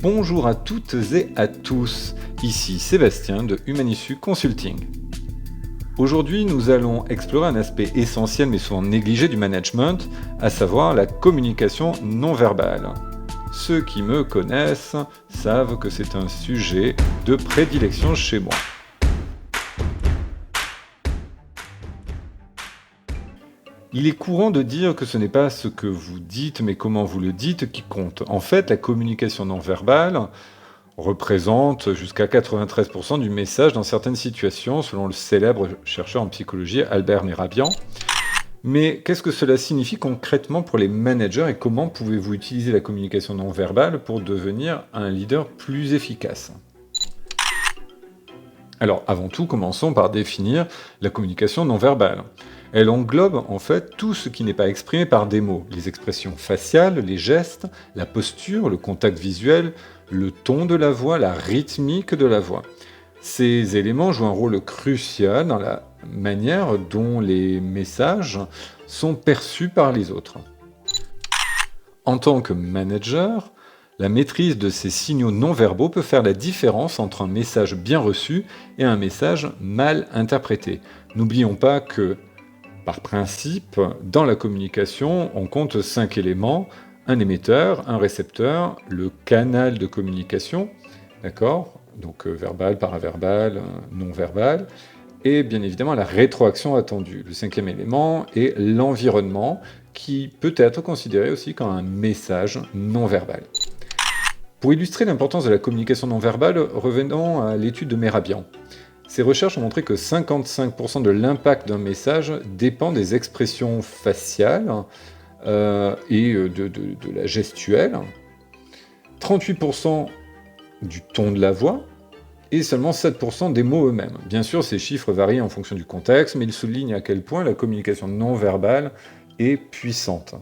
Bonjour à toutes et à tous, ici Sébastien de Humanissu Consulting. Aujourd'hui, nous allons explorer un aspect essentiel mais souvent négligé du management, à savoir la communication non verbale. Ceux qui me connaissent savent que c'est un sujet de prédilection chez moi. Il est courant de dire que ce n'est pas ce que vous dites, mais comment vous le dites qui compte. En fait, la communication non verbale représente jusqu'à 93% du message dans certaines situations, selon le célèbre chercheur en psychologie Albert Mehrabian. Mais qu'est-ce que cela signifie concrètement pour les managers et comment pouvez-vous utiliser la communication non verbale pour devenir un leader plus efficace ? Alors, avant tout, commençons par définir la communication non verbale. Elle englobe en fait tout ce qui n'est pas exprimé par des mots, les expressions faciales, les gestes, la posture, le contact visuel, le ton de la voix, la rythmique de la voix. Ces éléments jouent un rôle crucial dans la manière dont les messages sont perçus par les autres. En tant que manager, la maîtrise de ces signaux non-verbaux peut faire la différence entre un message bien reçu et un message mal interprété. N'oublions pas que, par principe, dans la communication, on compte 5 éléments: un émetteur, un récepteur, le canal de communication, d'accord ? Donc verbal, paraverbal, non-verbal, et bien évidemment la rétroaction attendue. Le 5e élément est l'environnement, qui peut être considéré aussi comme un message non-verbal. Pour illustrer l'importance de la communication non-verbale, revenons à l'étude de Mehrabian. Ces recherches ont montré que 55% de l'impact d'un message dépend des expressions faciales et de la gestuelle, 38% du ton de la voix et seulement 7% des mots eux-mêmes. Bien sûr, ces chiffres varient en fonction du contexte, mais ils soulignent à quel point la communication non-verbale est puissante.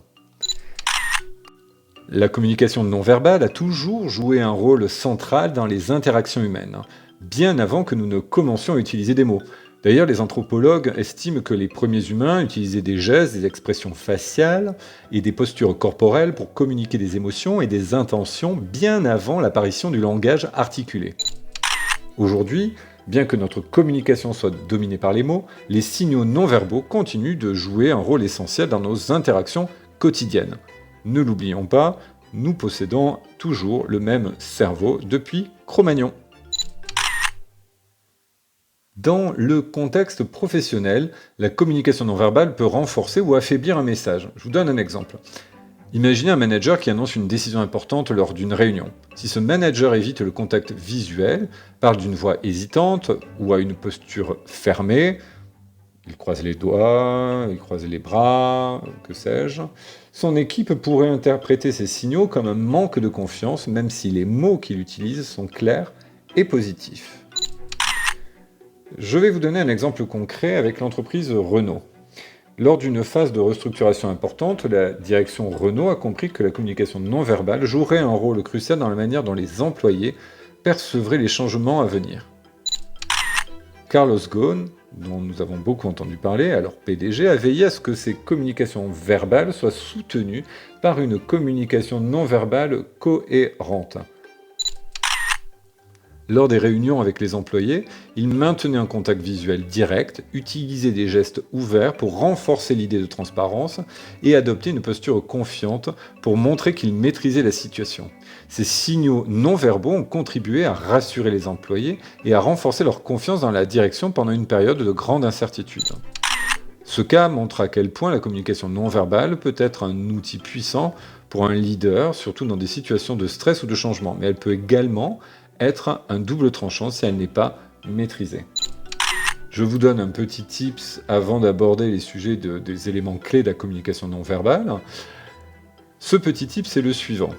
La communication non-verbale a toujours joué un rôle central dans les interactions humaines, bien avant que nous ne commencions à utiliser des mots. D'ailleurs, les anthropologues estiment que les premiers humains utilisaient des gestes, des expressions faciales et des postures corporelles pour communiquer des émotions et des intentions bien avant l'apparition du langage articulé. Aujourd'hui, bien que notre communication soit dominée par les mots, les signaux non-verbaux continuent de jouer un rôle essentiel dans nos interactions quotidiennes. Ne l'oublions pas, nous possédons toujours le même cerveau depuis Cro-Magnon. Dans le contexte professionnel, la communication non verbale peut renforcer ou affaiblir un message. Je vous donne un exemple. Imaginez un manager qui annonce une décision importante lors d'une réunion. Si ce manager évite le contact visuel, parle d'une voix hésitante ou a une posture fermée, il croise les doigts, il croise les bras, que sais-je, son équipe pourrait interpréter ces signaux comme un manque de confiance, même si les mots qu'il utilise sont clairs et positifs. Je vais vous donner un exemple concret avec l'entreprise Renault. Lors d'une phase de restructuration importante, la direction Renault a compris que la communication non verbale jouerait un rôle crucial dans la manière dont les employés percevraient les changements à venir. Carlos Ghosn, dont nous avons beaucoup entendu parler, alors PDG, a veillé à ce que ces communications verbales soient soutenues par une communication non verbale cohérente. Lors des réunions avec les employés, il maintenait un contact visuel direct, utilisait des gestes ouverts pour renforcer l'idée de transparence et adopter une posture confiante pour montrer qu'il maîtrisait la situation. Ces signaux non-verbaux ont contribué à rassurer les employés et à renforcer leur confiance dans la direction pendant une période de grande incertitude. Ce cas montre à quel point la communication non-verbale peut être un outil puissant pour un leader, surtout dans des situations de stress ou de changement, mais elle peut également être un double tranchant si elle n'est pas maîtrisée. Je vous donne un petit tips avant d'aborder les sujets des éléments clés de la communication non verbale. Ce petit tip, c'est le suivant.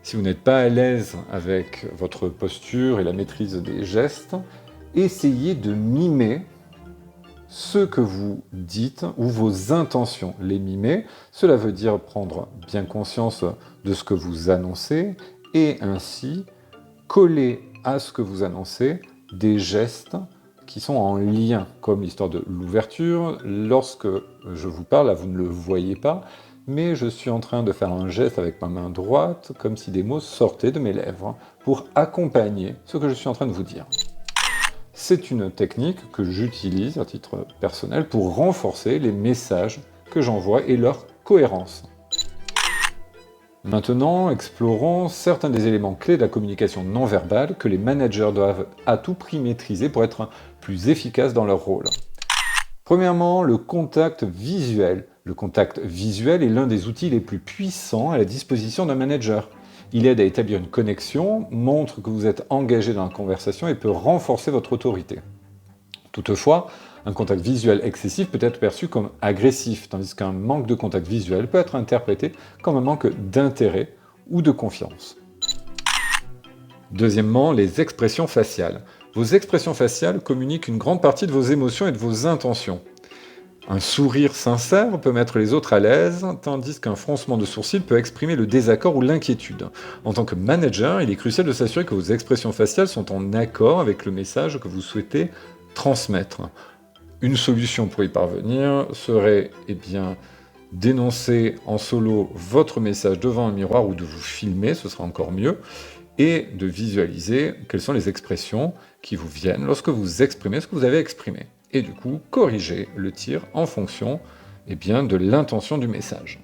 Si vous n'êtes pas à l'aise avec votre posture et la maîtrise des gestes, essayez de mimer ce que vous dites ou vos intentions. Les mimer, cela veut dire prendre bien conscience de ce que vous annoncez et ainsi coller à ce que vous annoncez des gestes qui sont en lien, comme l'histoire de l'ouverture. Lorsque je vous parle, là vous ne le voyez pas, mais je suis en train de faire un geste avec ma main droite, comme si des mots sortaient de mes lèvres, pour accompagner ce que je suis en train de vous dire. C'est une technique que j'utilise à titre personnel pour renforcer les messages que j'envoie et leur cohérence. Maintenant, explorons certains des éléments clés de la communication non verbale que les managers doivent à tout prix maîtriser pour être plus efficaces dans leur rôle. Premièrement, le contact visuel. Le contact visuel est l'un des outils les plus puissants à la disposition d'un manager. Il aide à établir une connexion, montre que vous êtes engagé dans la conversation et peut renforcer votre autorité. Toutefois, un contact visuel excessif peut être perçu comme agressif, tandis qu'un manque de contact visuel peut être interprété comme un manque d'intérêt ou de confiance. Deuxièmement, les expressions faciales. Vos expressions faciales communiquent une grande partie de vos émotions et de vos intentions. Un sourire sincère peut mettre les autres à l'aise, tandis qu'un froncement de sourcils peut exprimer le désaccord ou l'inquiétude. En tant que manager, il est crucial de s'assurer que vos expressions faciales sont en accord avec le message que vous souhaitez transmettre. Une solution pour y parvenir serait, d'énoncer en solo votre message devant un miroir ou de vous filmer, ce sera encore mieux, et de visualiser quelles sont les expressions qui vous viennent lorsque vous exprimez ce que vous avez exprimé. Et du coup, corriger le tir en fonction de l'intention du message.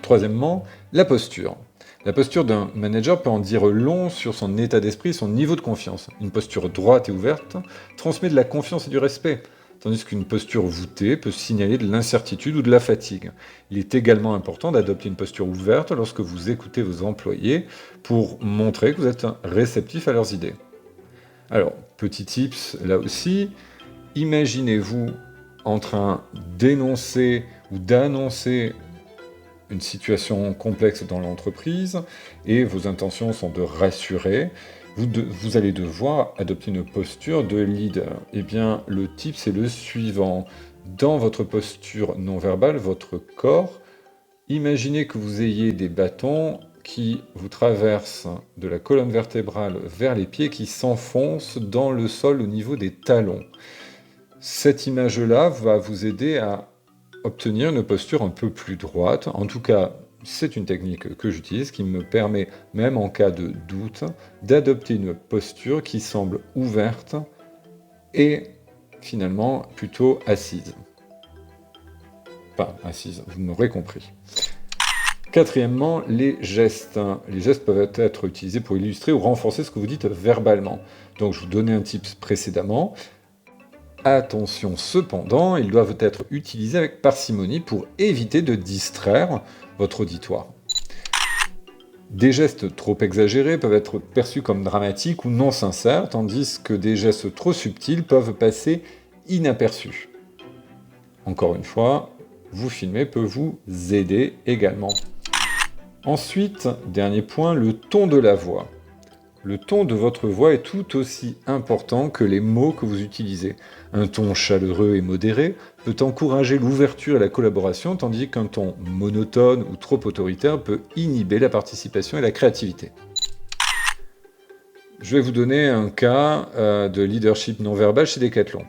Troisièmement, la posture. La posture d'un manager peut en dire long sur son état d'esprit, son niveau de confiance. Une posture droite et ouverte transmet de la confiance et du respect, tandis qu'une posture voûtée peut signaler de l'incertitude ou de la fatigue. Il est également important d'adopter une posture ouverte lorsque vous écoutez vos employés pour montrer que vous êtes réceptif à leurs idées. Alors, petit tips là aussi, imaginez-vous en train d'énoncer ou d'annoncer une situation complexe dans l'entreprise et vos intentions sont de rassurer, vous allez devoir adopter une posture de leader. Le tip, c'est le suivant. Dans votre posture non verbale, votre corps, imaginez que vous ayez des bâtons qui vous traversent de la colonne vertébrale vers les pieds, qui s'enfoncent dans le sol au niveau des talons. Cette image-là va vous aider à obtenir une posture un peu plus droite. En tout cas, c'est une technique que j'utilise qui me permet, même en cas de doute, d'adopter une posture qui semble ouverte et finalement plutôt assise. Pas assise, vous m'aurez compris. Quatrièmement, les gestes. Les gestes peuvent être utilisés pour illustrer ou renforcer ce que vous dites verbalement. Donc je vous donnais un tips précédemment. Attention cependant, ils doivent être utilisés avec parcimonie pour éviter de distraire votre auditoire. Des gestes trop exagérés peuvent être perçus comme dramatiques ou non sincères, tandis que des gestes trop subtils peuvent passer inaperçus. Encore une fois, vous filmer peut vous aider également. Ensuite, dernier point, le ton de la voix. Le ton de votre voix est tout aussi important que les mots que vous utilisez. Un ton chaleureux et modéré peut encourager l'ouverture et la collaboration, tandis qu'un ton monotone ou trop autoritaire peut inhiber la participation et la créativité. Je vais vous donner un cas de leadership non verbal chez Decathlon.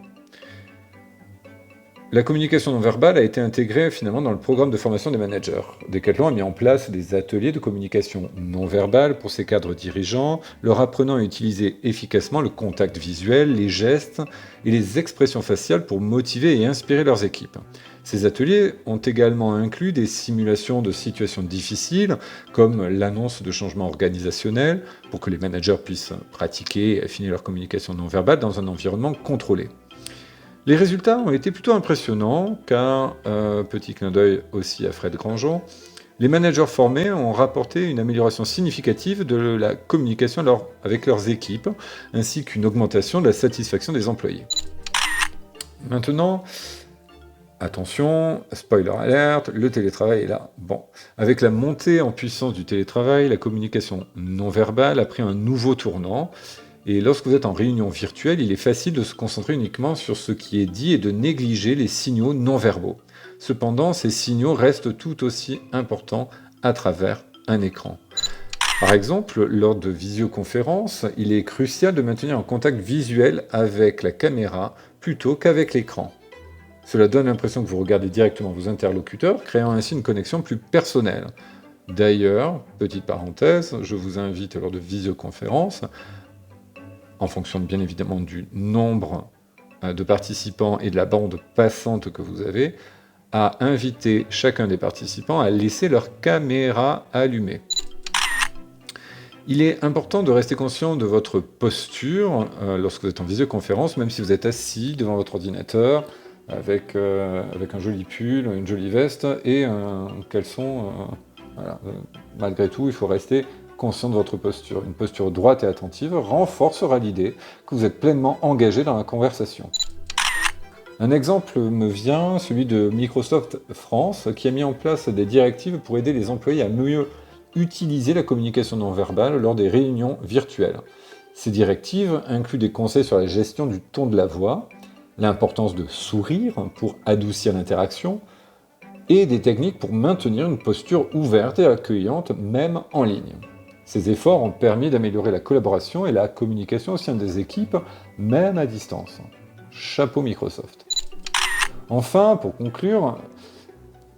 La communication non verbale a été intégrée finalement dans le programme de formation des managers. Decathlon a mis en place des ateliers de communication non verbale pour ses cadres dirigeants, leur apprenant à utiliser efficacement le contact visuel, les gestes et les expressions faciales pour motiver et inspirer leurs équipes. Ces ateliers ont également inclus des simulations de situations difficiles, comme l'annonce de changements organisationnels, pour que les managers puissent pratiquer et affiner leur communication non verbale dans un environnement contrôlé. Les résultats ont été plutôt impressionnants, car, petit clin d'œil aussi à Fred Grandjean, les managers formés ont rapporté une amélioration significative de la communication avec leurs équipes, ainsi qu'une augmentation de la satisfaction des employés. Maintenant, attention, spoiler alert, le télétravail est là. Bon, avec la montée en puissance du télétravail, la communication non verbale a pris un nouveau tournant. Et lorsque vous êtes en réunion virtuelle, il est facile de se concentrer uniquement sur ce qui est dit et de négliger les signaux non verbaux. Cependant, ces signaux restent tout aussi importants à travers un écran. Par exemple, lors de visioconférences, il est crucial de maintenir un contact visuel avec la caméra plutôt qu'avec l'écran. Cela donne l'impression que vous regardez directement vos interlocuteurs, créant ainsi une connexion plus personnelle. D'ailleurs, petite parenthèse, je vous invite lors de visioconférences, en fonction bien évidemment du nombre de participants et de la bande passante que vous avez, à inviter chacun des participants à laisser leur caméra allumée. Il est important de rester conscient de votre posture lorsque vous êtes en visioconférence, même si vous êtes assis devant votre ordinateur avec un joli pull, une jolie veste et un caleçon. Voilà. Malgré tout, il faut rester conscient de votre posture. Une posture droite et attentive renforcera l'idée que vous êtes pleinement engagé dans la conversation. Un exemple me vient, celui de Microsoft France, qui a mis en place des directives pour aider les employés à mieux utiliser la communication non verbale lors des réunions virtuelles. Ces directives incluent des conseils sur la gestion du ton de la voix, l'importance de sourire pour adoucir l'interaction, et des techniques pour maintenir une posture ouverte et accueillante, même en ligne. Ces efforts ont permis d'améliorer la collaboration et la communication au sein des équipes, même à distance. Chapeau Microsoft. Enfin, pour conclure,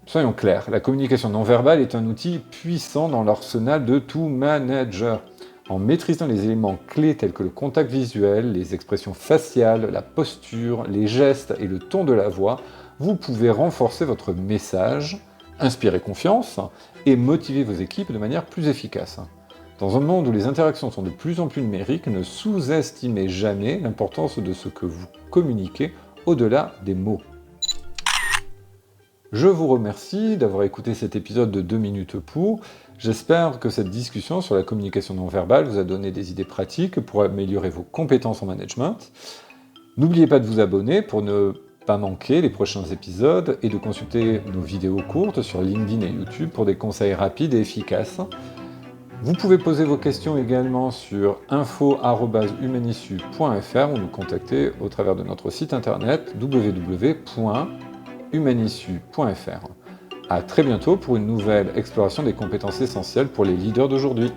soyons clairs, la communication non verbale est un outil puissant dans l'arsenal de tout manager. En maîtrisant les éléments clés tels que le contact visuel, les expressions faciales, la posture, les gestes et le ton de la voix, vous pouvez renforcer votre message, inspirer confiance et motiver vos équipes de manière plus efficace. Dans un monde où les interactions sont de plus en plus numériques, ne sous-estimez jamais l'importance de ce que vous communiquez au-delà des mots. Je vous remercie d'avoir écouté cet épisode de 2 minutes pour. J'espère que cette discussion sur la communication non verbale vous a donné des idées pratiques pour améliorer vos compétences en management. N'oubliez pas de vous abonner pour ne pas manquer les prochains épisodes et de consulter nos vidéos courtes sur LinkedIn et YouTube pour des conseils rapides et efficaces. Vous pouvez poser vos questions également sur info@humanissu.fr ou nous contacter au travers de notre site internet www.humanissu.fr. À très bientôt pour une nouvelle exploration des compétences essentielles pour les leaders d'aujourd'hui.